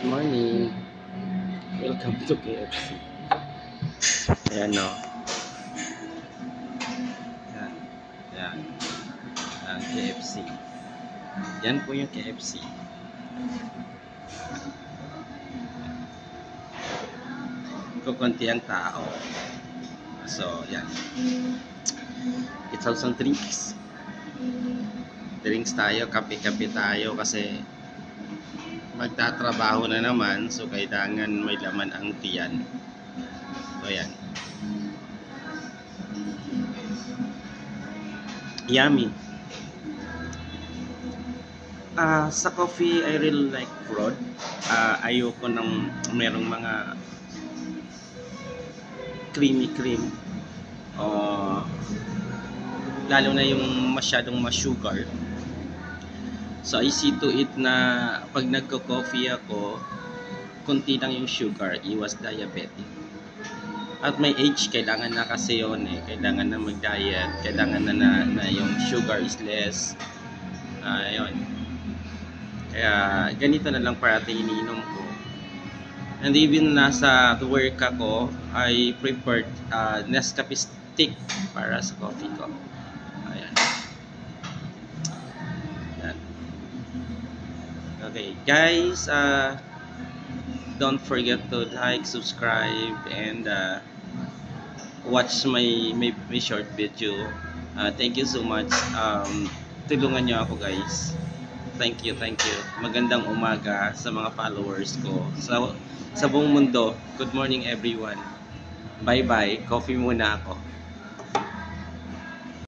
Morning. Welcome to KFC. Ayan o. Yan. Yan. Ang KFC. Yan po yung KFC. Kukunti ang tao. So, yan. It's also drinks. Drinks tayo, kape-kape tayo kasi magtatrabaho na naman. So, kailangan may laman ang tiyan. So, yan. Yummy. Sa coffee, I really like broad. Ayoko ng merong mga creamy cream. Lalo na yung masyadong ma-sugar. So I see to it na pag nagko-coffee ako, konti lang yung sugar, iwas diabetic. At may age, kailangan na kasi yun eh. Kailangan na mag-diet, kailangan na yung sugar is less. Yun. Kaya ganito na lang parati iniinom ko. And even nasa work ako, I prepared Nescafe stick para sa coffee ko. Ayan. Ayan. Okay, guys, don't forget to like, subscribe, and watch my short video. Thank you so much. Tulungan nyo ako, guys. Thank you. Magandang umaga sa mga followers ko sa buong mundo. Good morning, everyone. Bye-bye. Coffee muna ako.